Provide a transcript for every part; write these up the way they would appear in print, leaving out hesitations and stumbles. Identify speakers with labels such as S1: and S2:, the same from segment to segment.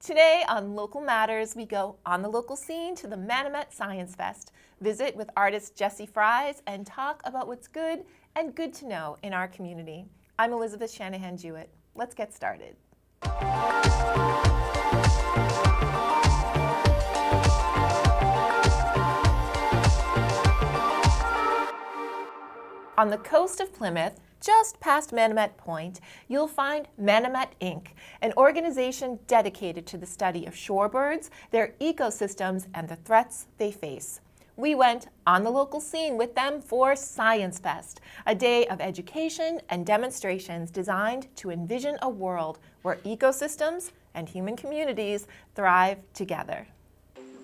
S1: Today on Local Matters, we go on the local scene to the Manomet Science Fest, visit with artist Jessie Fries, and talk about what's good and good to know in our community. I'm Elizabeth Shanahan-Jewett. Let's get started. On the coast of Plymouth, just past Manomet Point, you'll find Manomet Inc., an organization dedicated to the study of shorebirds, their ecosystems, and the threats they face. We went on the local scene with them for Science Fest, a day of education and demonstrations designed to envision a world where ecosystems and human communities thrive together.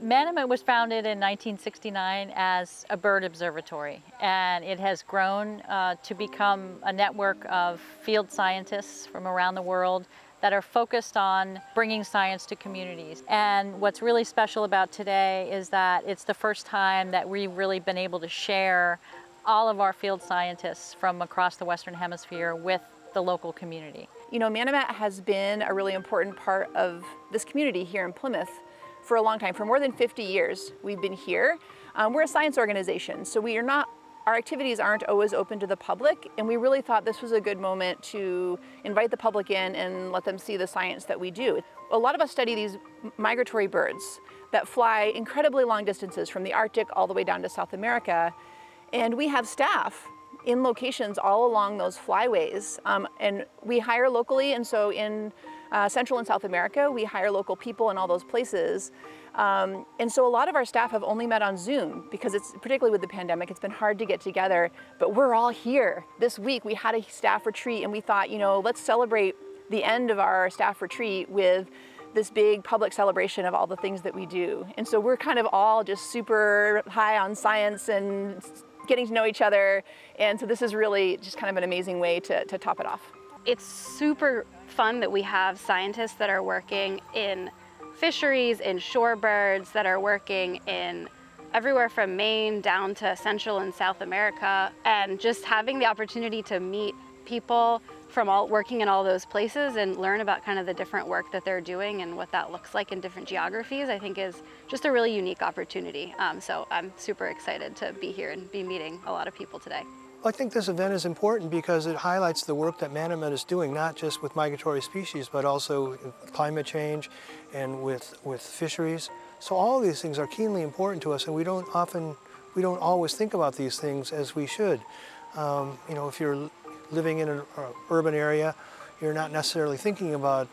S2: Manomet was founded in 1969 as a bird observatory, and it has grown to become a network of field scientists from around the world that are focused on bringing science to communities. And what's really special about today is that it's the first time that we've really been able to share all of our field scientists from across the Western Hemisphere with the local community.
S3: You know, Manomet has been a really important part of this community here in Plymouth for a long time. For more than 50 years, we've been here. We're a science organization, so our activities aren't always open to the public, and we really thought this was a good moment to invite the public in and let them see the science that we do. A lot of us study these migratory birds that fly incredibly long distances from the Arctic all the way down to South America, and we have staff in locations all along those flyways, and we hire locally, and so in Central and South America, we hire local people in all those places. And so a lot of our staff have only met on Zoom because particularly with the pandemic, it's been hard to get together, but we're all here. This week we had a staff retreat and we thought, let's celebrate the end of our staff retreat with this big public celebration of all the things that we do. And so we're kind of all just super high on science and getting to know each other. And so this is really just kind of an amazing way to top it off.
S4: It's super fun that we have scientists that are working in fisheries, in shorebirds, that are working in everywhere from Maine down to Central and South America, and just having the opportunity to meet people from working in all those places and learn about kind of the different work that they're doing and what that looks like in different geographies, I think is just a really unique opportunity. So I'm super excited to be here and be meeting a lot of people today.
S5: I think this event is important because it highlights the work that Manomet is doing, not just with migratory species, but also with climate change and with fisheries. So all of these things are keenly important to us, and we don't always think about these things as we should. If you're living in an urban area, you're not necessarily thinking about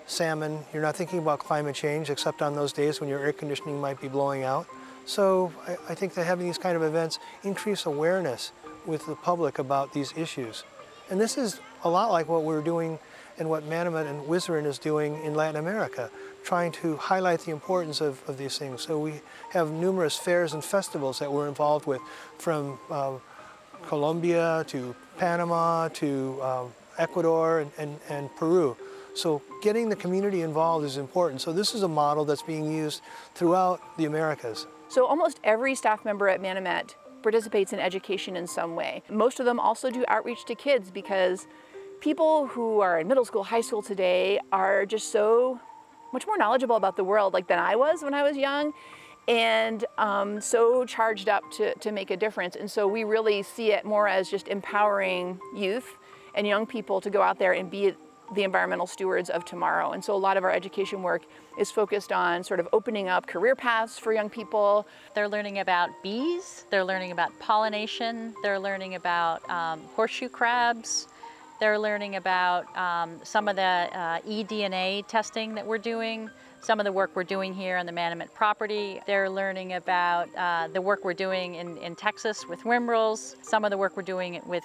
S5: salmon, you're not thinking about climate change, except on those days when your air conditioning might be blowing out. So I think that having these kind of events increase awareness with the public about these issues. And this is a lot like what we're doing and what Manomet and Wizerin is doing in Latin America, trying to highlight the importance of these things. So we have numerous fairs and festivals that we're involved with, from Colombia to Panama to Ecuador and Peru. So getting the community involved is important. So this is a model that's being used throughout the Americas.
S3: So almost every staff member at Manomet participates in education in some way. Most of them also do outreach to kids because people who are in middle school, high school today are just so much more knowledgeable about the world than I was when I was young, and so charged up to make a difference. And so we really see it more as just empowering youth and young people to go out there and be the environmental stewards of tomorrow. And so a lot of our education work is focused on sort of opening up career paths for young people.
S2: They're learning about bees, they're learning about pollination, they're learning about horseshoe crabs, they're learning about some of the eDNA testing that we're doing, some of the work we're doing here on the Manomet property. They're learning about the work we're doing in Texas with whimbrels, some of the work we're doing with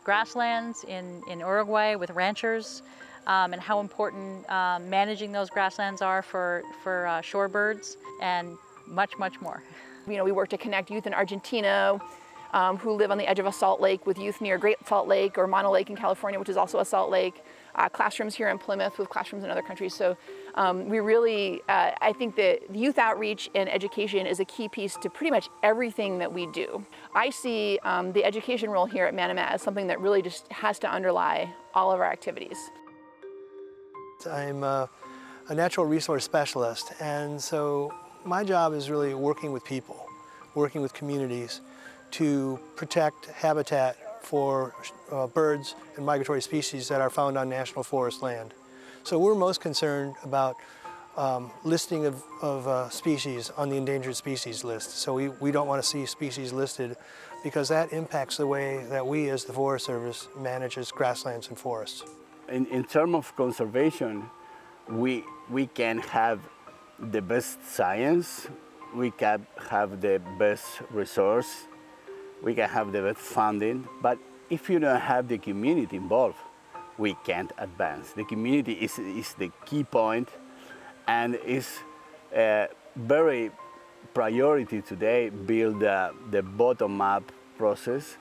S2: grasslands in Uruguay with ranchers, and how important managing those grasslands are for shorebirds, and much, much more.
S3: We work to connect youth in Argentina who live on the edge of a salt lake with youth near Great Salt Lake or Mono Lake in California, which is also a salt lake. Classrooms here in Plymouth with classrooms in other countries. So we really, I think that youth outreach and education is a key piece to pretty much everything that we do. I see the education role here at Manomet as something that really just has to underlie all of our activities.
S5: I'm a natural resource specialist, and so my job is really working with people, working with communities to protect habitat for birds and migratory species that are found on national forest land. So we're most concerned about listing of species on the endangered species list. So we don't want to see species listed because that impacts the way that we as the Forest Service manages grasslands and forests.
S6: In terms of conservation, we can have the best science, we can have the best resource, we can have the best funding, but if you don't have the community involved, we can't advance. The community is the key point, and is very priority today, build the bottom-up process,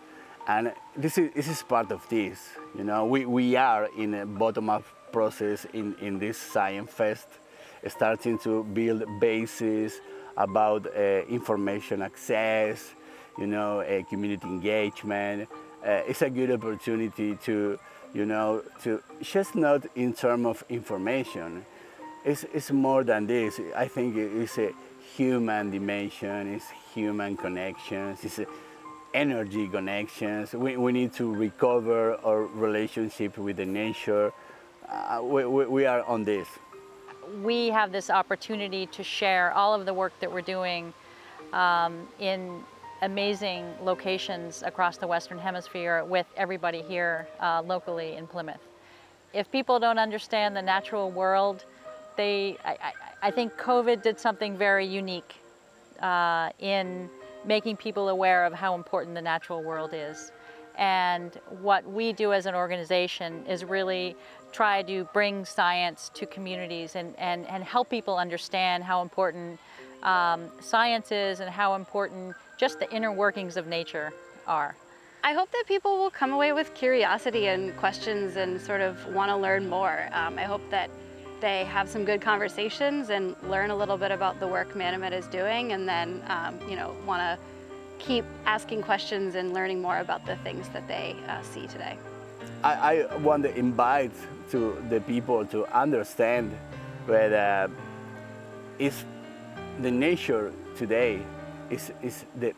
S6: and this is part of this. You know, we are in a bottom-up process in this Science Fest, starting to build bases about information access, you know, community engagement. It's a good opportunity to, you know, to just not in terms of information. It's more than this. I think it's a human dimension, it's human connections, it's energy connections. We need to recover our relationship with the nature. We are on this.
S2: We have this opportunity to share all of the work that we're doing in amazing locations across the Western Hemisphere with everybody here locally in Plymouth. If people don't understand the natural world, I think COVID did something very unique in making people aware of how important the natural world is. And what we do as an organization is really try to bring science to communities and help people understand how important science is and how important just the inner workings of nature are.
S4: I hope that people will come away with curiosity and questions and sort of want to learn more. I hope that they have some good conversations and learn a little bit about the work Manomet is doing, and then you know, want to keep asking questions and learning more about the things that they see today.
S6: I want to invite to the people to understand that is the nature today is the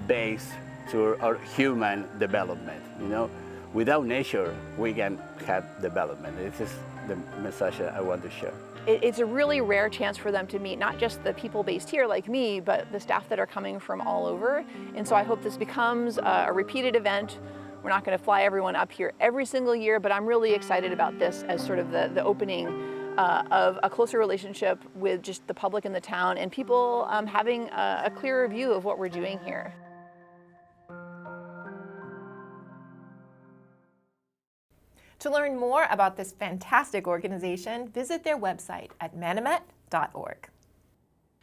S6: base to our human development. You know, without nature we can have development. This is the message I want to share.
S3: It's a really rare chance for them to meet not just the people based here like me, but the staff that are coming from all over. And so I hope this becomes a repeated event. We're not going to fly everyone up here every single year, but I'm really excited about this as sort of the opening of a closer relationship with just the public in the town and people having a clearer view of what we're doing here.
S1: To learn more about this fantastic organization, visit their website at manomet.org.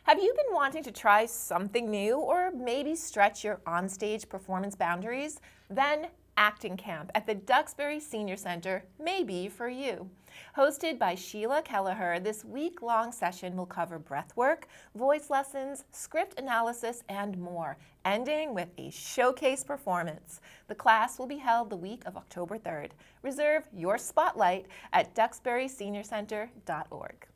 S1: Have you been wanting to try something new or maybe stretch your onstage performance boundaries? Then Acting Camp at the Duxbury Senior Center may be for you. Hosted by Sheila Kelleher, this week-long session will cover breathwork, voice lessons, script analysis, and more, ending with a showcase performance. The class will be held the week of October 3rd. Reserve your spotlight at duxburyseniorcenter.org.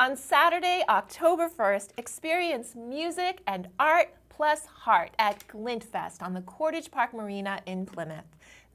S1: On Saturday, October 1st, experience music and art plus heart at Glintfest on the Cordage Park Marina in Plymouth.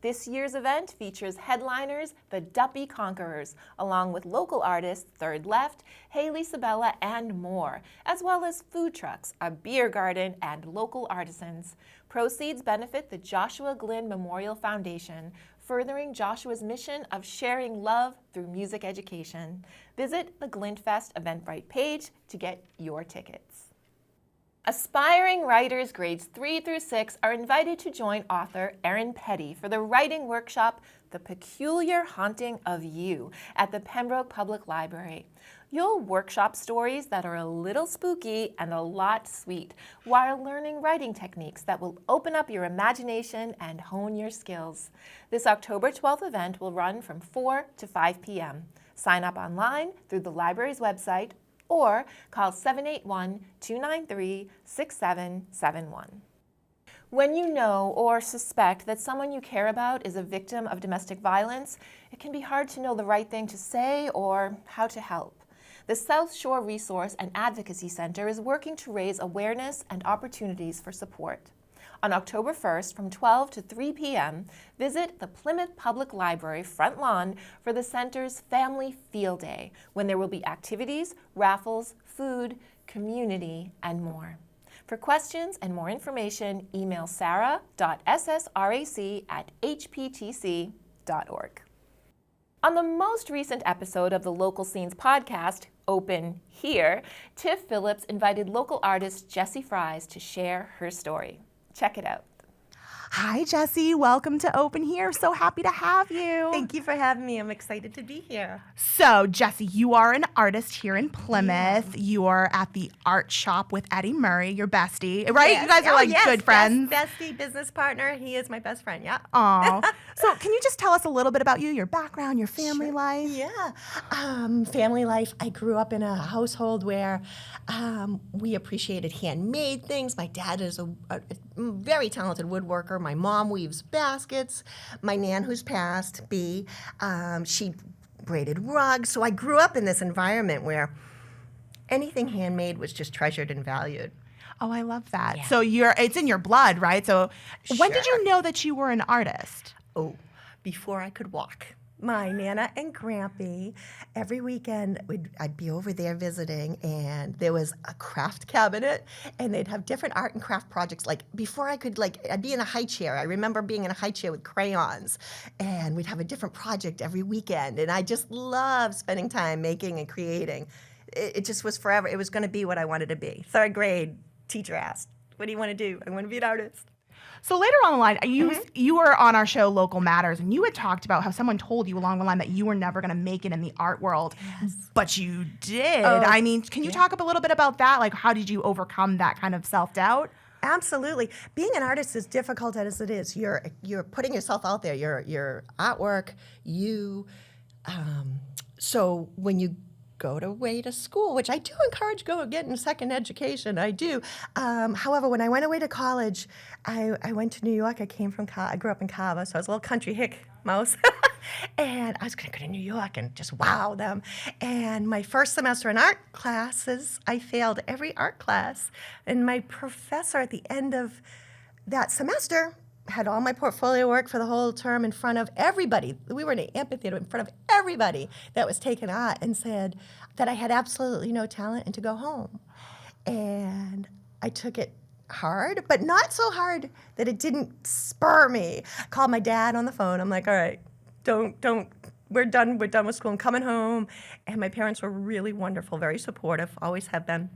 S1: This year's event features headliners the Duppy Conquerors, along with local artists Third Left, Haley Sabella, and more, as well as food trucks, a beer garden, and local artisans. Proceeds benefit the Joshua Glynn Memorial Foundation, furthering Joshua's mission of sharing love through music education. Visit the Glintfest Eventbrite page to get your tickets. Aspiring writers grades 3 through 6 are invited to join author Erin Petty for the writing workshop, The Peculiar Haunting of You, at the Pembroke Public Library. You'll workshop stories that are a little spooky and a lot sweet, while learning writing techniques that will open up your imagination and hone your skills. This October 12th event will run from 4 to 5 p.m. Sign up online through the library's website or call 781-293-6771. When you know or suspect that someone you care about is a victim of domestic violence, it can be hard to know the right thing to say or how to help. the South Shore Resource and Advocacy Center is working to raise awareness and opportunities for support. On October 1st, from 12 to 3 p.m., visit the Plymouth Public Library front lawn for the center's Family Field Day, when there will be activities, raffles, food, community, and more. For questions and more information, email sarah.ssrac@hptc.org. On the most recent episode of the Local Scenes podcast, Open Here, Tiff Phillips invited local artist Jessie Fries to share her story. Check it out.
S7: Hi, Jessie. Welcome to Open Here. So happy to have you.
S8: Thank you for having me. I'm excited to be here.
S7: So, Jessie, you are an artist here in Plymouth. Yeah. You are at the art shop with Eddie Murray, your bestie, right?
S8: Yes.
S7: You guys are good friends.
S8: Bestie, business partner. He is my best friend, yeah.
S7: Aw. So can you just tell us a little bit about you, your background, your family life?
S8: Yeah. Family life. I grew up in a household where we appreciated handmade things. My dad is a very talented woodworker. My mom weaves baskets. My nan, who's passed, she braided rugs. So I grew up in this environment where anything handmade was just treasured and valued.
S7: Oh, I love that.
S8: Yeah.
S7: So it's in your blood, right? So when did
S8: Sure.
S7: you know that you were an artist?
S8: Oh, before I could walk. My Nana and Grampy, every weekend I'd be over there visiting, and there was a craft cabinet, and they'd have different art and craft projects. Like before I could, I'd be in a high chair. I remember being in a high chair with crayons, and we'd have a different project every weekend, and I just loved spending time making and creating. It just was forever. It was going to be what I wanted to be. Third grade, teacher asked, "What do you want to do?" "I want to be an artist."
S7: So later on the line, you were on our show Local Matters, and you had talked about how someone told you along the line that you were never going to make it in the art world, but you did.
S8: Oh,
S7: I mean, can you talk a little bit about that? Like, how did you overcome that kind of self-doubt?
S8: Absolutely. Being an artist is difficult as it is. You're putting yourself out there. Your artwork. So when you go away to school, which I do encourage getting a second education. I do. However, when I went away to college, I went to New York. I grew up in Carver, so I was a little country hick mouse. And I was going to go to New York and just wow them. And my first semester in art classes, I failed every art class. And my professor at the end of that semester had all my portfolio work for the whole term in front of everybody. We were in an amphitheater in front of everybody that was taking art, and said that I had absolutely no talent and to go home. And I took it hard, but not so hard that it didn't spur me. I called my dad on the phone. I'm like, all right, we're done with school. I'm coming home. And my parents were really wonderful, very supportive, always have been.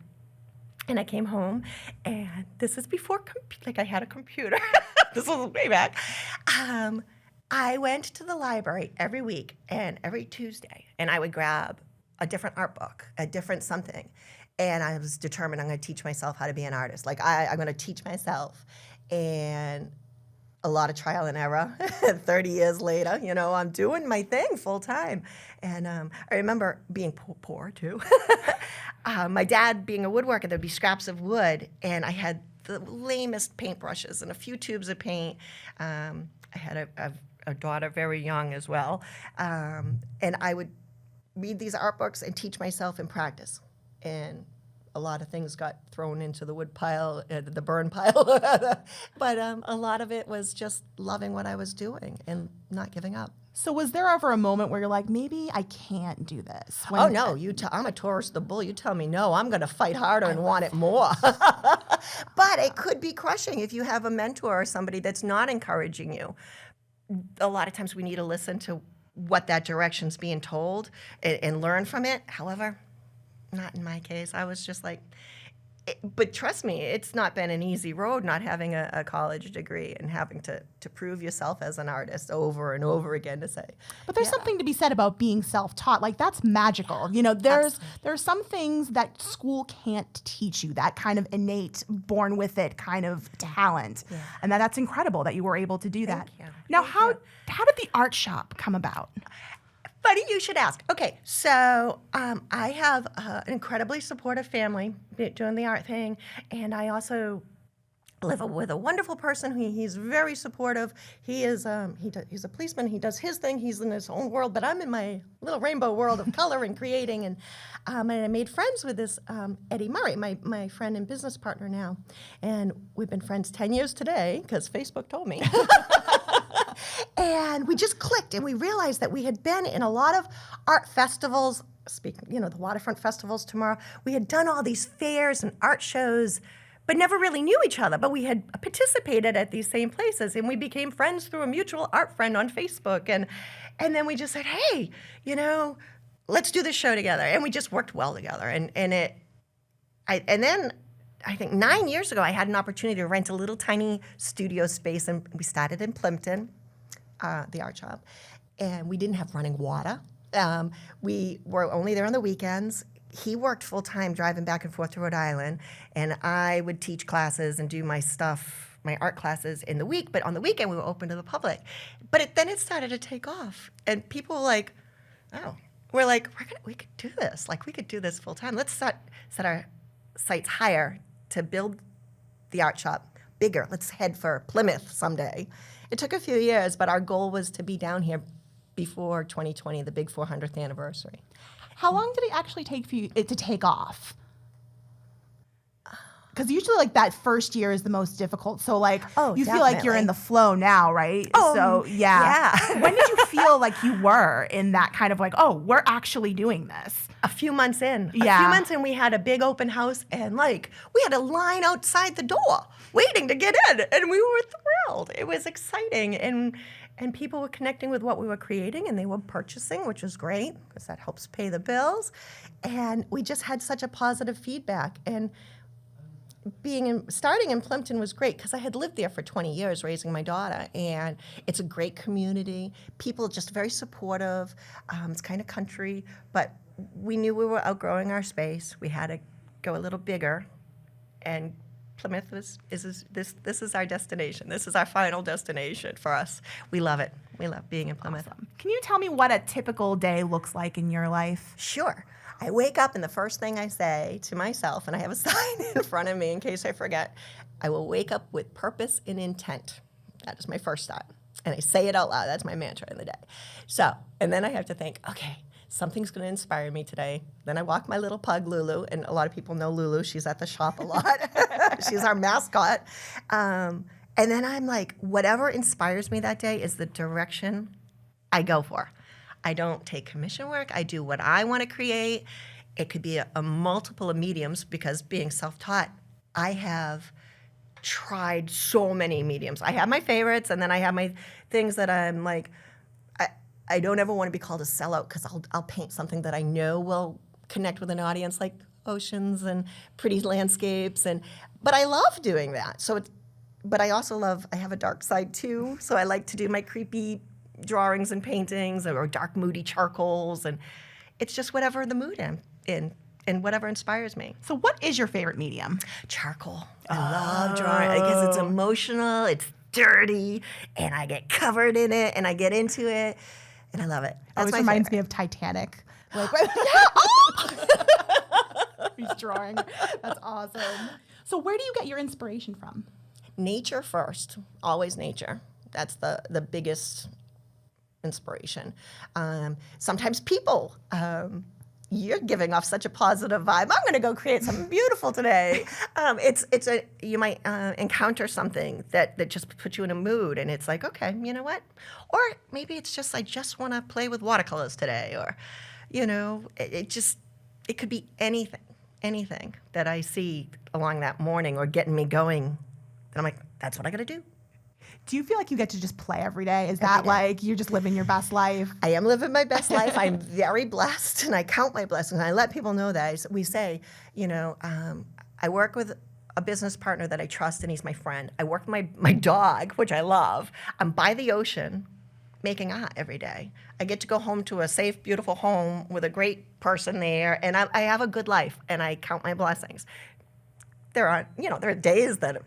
S8: And I came home, and this is before I had a computer. This was way back. I went to the library every week and every Tuesday, and I would grab a different art book, a different something. And I was determined I'm going to teach myself how to be an artist. I'm going to teach myself. And a lot of trial and error. 30 years later, I'm doing my thing full time. And I remember being poor too. My dad being a woodworker, there'd be scraps of wood, and I had the lamest paintbrushes and a few tubes of paint. I had a daughter very young as well. And I would read these art books and teach myself and practice. And a lot of things got thrown into the wood pile, the burn pile. But a lot of it was just loving what I was doing and not giving up.
S7: So was there ever a moment where you're like, maybe I can't do this?
S8: Oh, no. I'm a Taurus the bull. You tell me no, I'm going to fight harder and want it more. But it could be crushing if you have a mentor or somebody that's not encouraging you. A lot of times we need to listen to what that direction's being told and learn from it. However, not in my case. I was just like, but trust me, it's not been an easy road not having a college degree and having to prove yourself as an artist over and over again to say.
S7: But there's something to be said about being self-taught. Like, that's magical. There's some things that school can't teach you, that kind of innate, born with it kind of talent. Yeah. And that's incredible that you were able to do that.
S8: Thank you.
S7: Now, how did the art shop come about?
S8: Funny you should ask. Okay, so I have an incredibly supportive family doing the art thing, and I also live with a wonderful person. He's very supportive. He's a policeman. He does his thing. He's in his own world, but I'm in my little rainbow world of color and creating. And I made friends with this Eddie Murray, my friend and business partner now. And we've been friends 10 years today because Facebook told me. And we just clicked, and we realized that we had been in a lot of art festivals. Speaking, the waterfront festivals tomorrow. We had done all these fairs and art shows, but never really knew each other. But we had participated at these same places, and we became friends through a mutual art friend on Facebook. And then we just said, hey, let's do this show together. And we just worked well together. And then I think 9 years ago, I had an opportunity to rent a little tiny studio space, and we started in Plimpton, the art shop, and we didn't have running water. We were only there on the weekends. He worked full-time driving back and forth to Rhode Island, and I would teach classes and do my stuff, my art classes in the week, but on the weekend we were open to the public. But then it started to take off, and people were like, oh, we could do this. Like, we could do this full-time. Let's set our sights higher to build the art shop bigger. Let's head for Plymouth someday. It took a few years, but our goal was to be down here before 2020, the big 400th anniversary.
S7: How long did it actually take for it to take off? Because usually, like, that first year is the most difficult. So, like, you feel like you're in the flow now, right?
S8: Oh,
S7: so, yeah.
S8: yeah.
S7: When did you feel like you were in that kind of like, oh, we're actually doing this?
S8: A few months in.
S7: Yeah.
S8: A few months in, we had a big open house, and, like, we had a line outside the door waiting to get in, and we were thrilled. It was exciting, and people were connecting with what we were creating, and they were purchasing, which was great because that helps pay the bills. And we just had such a positive feedback. And starting in Plimpton was great because I had lived there for 20 years raising my daughter, and it's a great community. People just very supportive. It's kind of country, but we knew we were outgrowing our space. We had to go a little bigger, and Plymouth this is our destination. This is our final destination for us. We love it. We love being in Plymouth.
S7: Awesome. Can you tell me what a typical day looks like in your life?
S8: Sure. I wake up, and the first thing I say to myself, and I have a sign in front of me in case I forget, I will wake up with purpose and intent. That is my first thought. And I say it out loud. That's my mantra in the day. So, and then I have to think, okay, something's going to inspire me today. Then I walk my little pug, Lulu, and a lot of people know Lulu. She's at the shop a lot. She's our mascot. And then I'm like, whatever inspires me that day is the direction I go for. I don't take commission work. I do what I want to create. It could be a multiple of mediums because being self-taught, I have tried so many mediums. I have my favorites, and then I have my things that I'm like, I don't ever want to be called a sellout because I'll paint something that I know will connect with an audience, like oceans and pretty landscapes, but I love doing that. But I also I have a dark side too, so I like to do my creepy drawings and paintings or dark, moody charcoals, and it's just whatever the mood I'm in and whatever inspires me.
S7: So what is your favorite medium?
S8: Charcoal. I love drawing because it's emotional, it's dirty, and I get covered in it, and I get into it, and I love it. That's
S7: Always
S8: my
S7: reminds
S8: favorite.
S7: me of Titanic. Like, he's drawing. That's awesome. So where do you get your inspiration from?
S8: Nature first, always nature. That's the biggest inspiration. Sometimes people. You're giving off such a positive vibe. I'm going to go create something beautiful today. You might encounter something that just puts you in a mood, and it's like, okay, you know what? Or maybe it's just I just want to play with watercolors today, or it could be anything that I see along that morning or getting me going. And I'm like, that's what I got to do.
S7: Do you feel like you get to just play every day? Is that like you're just living your best life?
S8: I am living my best life. I'm very blessed, and I count my blessings. I let people know that. We say, I work with a business partner that I trust, and he's my friend. I work with my dog, which I love. I'm by the ocean making art every day. I get to go home to a safe, beautiful home with a great person there, and I have a good life, and I count my blessings. There are days that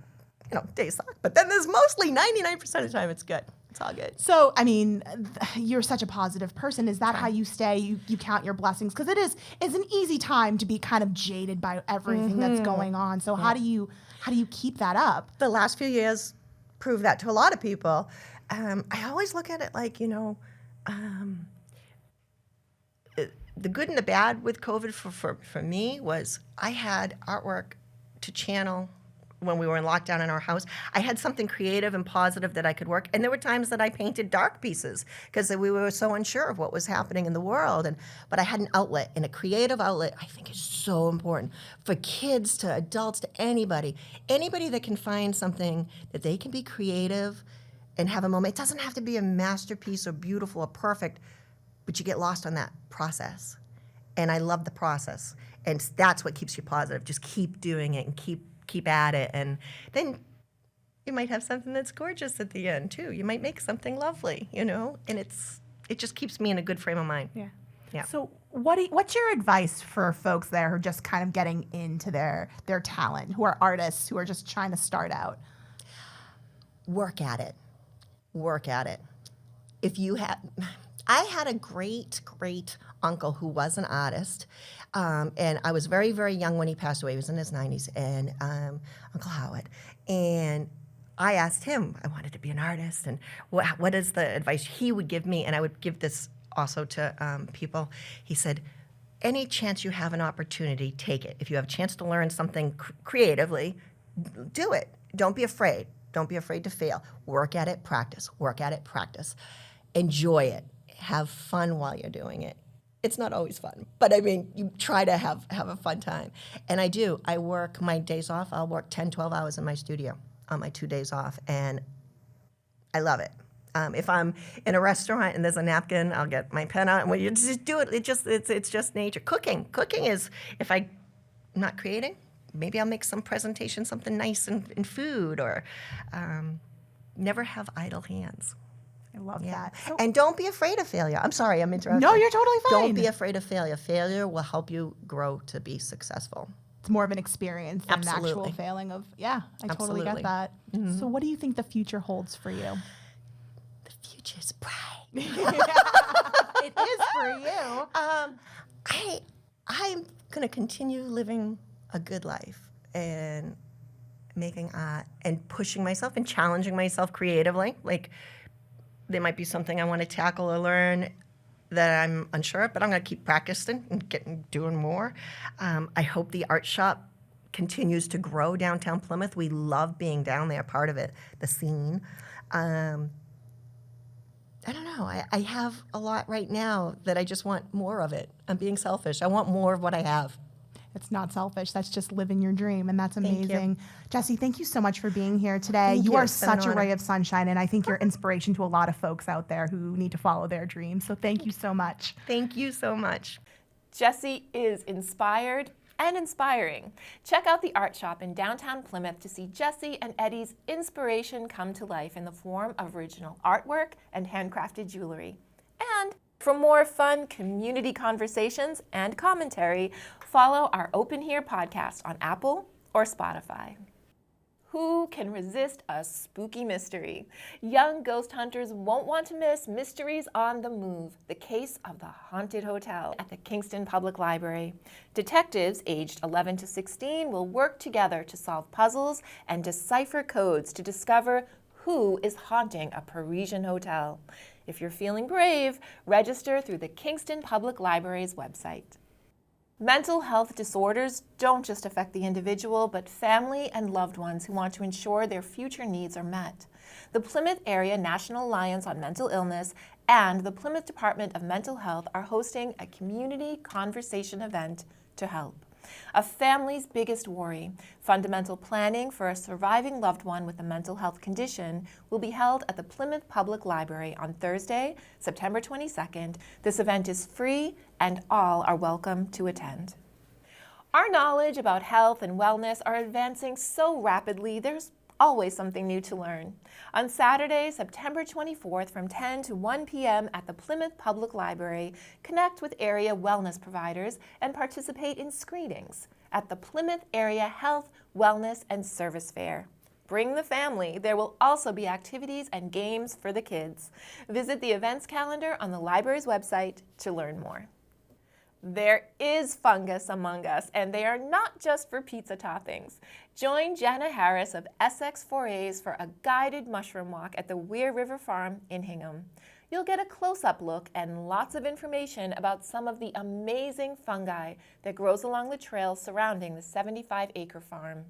S8: days suck, but then there's mostly 99% of the time it's good. It's all good.
S7: So, I mean, you're such a positive person. Is that how you stay? You count your blessings? Because it's an easy time to be kind of jaded by everything that's going on. So how do you keep that up?
S8: The last few years prove that to a lot of people. I always look at it like, the good and the bad with COVID for me was I had artwork to channel when we were in lockdown in our house. I had something creative and positive that I could work. And there were times that I painted dark pieces because we were so unsure of what was happening in the world. But I had an outlet, and a creative outlet I think is so important for kids to adults to anybody. Anybody that can find something that they can be creative and have a moment. It doesn't have to be a masterpiece or beautiful or perfect, but you get lost on that process. And I love the process. And that's what keeps you positive. Just keep doing it and keep at it. And then you might have something that's gorgeous at the end too. You might make something lovely, and it just keeps me in a good frame of mind. Yeah.
S7: So what's your advice for folks there who are just kind of getting into their talent, who are artists, who are just trying to start out?
S8: Work at it. I had a great uncle who was an artist, and I was very, very young when he passed away. He was in his 90s, and Uncle Howard. And I asked him, I wanted to be an artist, and what is the advice he would give me? And I would give this also to people. He said, any chance you have an opportunity, take it. If you have a chance to learn something creatively, do it. Don't be afraid. Don't be afraid to fail. Work at it, practice. Work at it, practice. Enjoy it. Have fun while you're doing it. It's not always fun, but I mean, you try to have a fun time. And I do. I work my days off. I'll work 10, 12 hours in my studio on my 2 days off, and I love it. If I'm in a restaurant and there's a napkin, I'll get my pen out, and when you just do it, it's just nature. Cooking is, if I'm not creating, maybe I'll make some presentation, something nice in food, or never have idle hands.
S7: I love that. So,
S8: and don't be afraid of failure. I'm sorry, I'm interrupting.
S7: no, you're totally fine.
S8: Don't be afraid of failure. Failure will help you grow to be successful.
S7: It's more of an experience than an actual
S8: Absolutely.
S7: failing of, I totally
S8: Absolutely.
S7: get that. So what do you think the future holds for you?
S8: The future's bright.
S7: It is for you.
S8: I'm going to continue living a good life and making art and pushing myself and challenging myself creatively. Like, there might be something I want to tackle or learn that I'm unsure of, but I'm going to keep practicing and doing more. I hope the art shop continues to grow downtown Plymouth. We love being down there, part of it, the scene. I don't know. I have a lot right now that I just want more of it. I'm being selfish. I want more of what I have.
S7: It's not selfish. That's just living your dream, and that's
S8: Thank you.
S7: amazing. Jessie, thank you so much for being here today.
S8: Thank
S7: You
S8: you.
S7: are
S8: It's been an
S7: such a
S8: honor.
S7: ray of sunshine, and I think you're inspiration to a lot of folks out there who need to follow their dreams. So thank you so much.
S8: Thank you so much.
S1: Jessie is inspired and inspiring. Check out the art shop in downtown Plymouth to see Jessie and Eddie's inspiration come to life in the form of original artwork and handcrafted jewelry. And for more fun community conversations and commentary, follow our Open Here podcast on Apple or Spotify. Who can resist a spooky mystery? Young ghost hunters won't want to miss Mysteries on the Move, the case of the haunted hotel at the Kingston Public Library. Detectives aged 11 to 16 will work together to solve puzzles and decipher codes to discover who is haunting a Parisian hotel. If you're feeling brave, register through the Kingston Public Library's website. Mental health disorders don't just affect the individual, but family and loved ones who want to ensure their future needs are met. The Plymouth Area National Alliance on Mental Illness and the Plymouth Department of Mental Health are hosting a community conversation event to help. A family's biggest worry, fundamental planning for a surviving loved one with a mental health condition, will be held at the Plymouth Public Library on Thursday, September 22nd. This event is free and all are welcome to attend. Our knowledge about health and wellness are advancing so rapidly, there's always something new to learn. On Saturday, September 24th from 10 to 1 p.m. at the Plymouth Public Library, connect with area wellness providers and participate in screenings at the Plymouth Area Health, Wellness, and Service Fair. Bring the family. There will also be activities and games for the kids. Visit the events calendar on the library's website to learn more. There is fungus among us, and they are not just for pizza toppings. Join Jenna Harris of Essex Forays for a guided mushroom walk at the Weir River Farm in Hingham. You'll get a close-up look and lots of information about some of the amazing fungi that grows along the trails surrounding the 75-acre farm.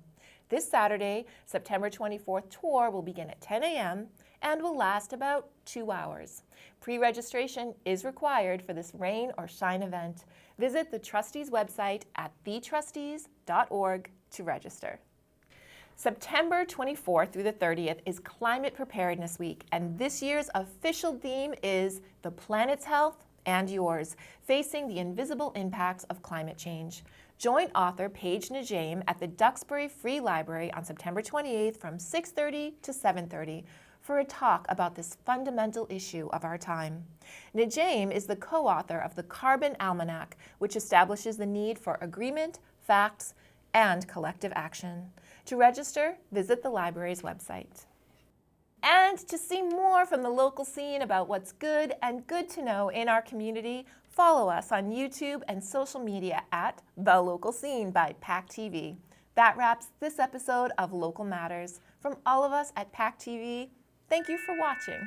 S1: This Saturday, September 24th tour will begin at 10 a.m. and will last about 2 hours. Pre-registration is required for this rain or shine event. Visit the trustees' website at thetrustees.org to register. September 24th through the 30th is Climate Preparedness Week, and this year's official theme is The Planet's Health and Yours, Facing the Invisible Impacts of Climate Change. Join author Paige Najim at the Duxbury Free Library on September 28th from 6:30 to 7:30 for a talk about this fundamental issue of our time. Najim is the co-author of the Carbon Almanac, which establishes the need for agreement, facts, and collective action. To register, visit the library's website. And to see more from the local scene about what's good and good to know in our community, follow us on YouTube and social media at The Local Scene by PACTV. That wraps this episode of Local Matters. From all of us at PACTV, thank you for watching.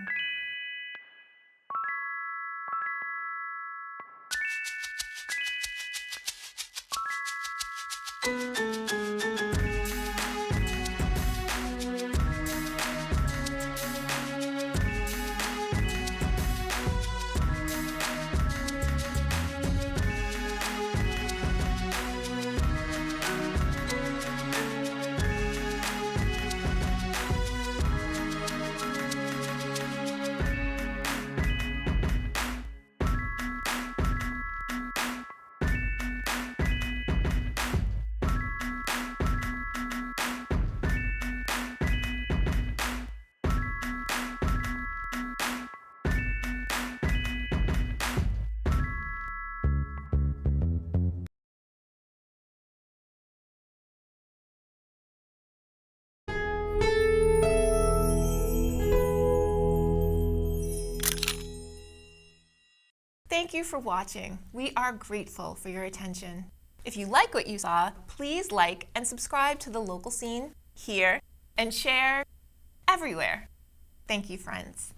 S1: Thank you for watching. We are grateful for your attention. If you like what you saw, please like and subscribe to The Local Scene here and share everywhere. Thank you, friends.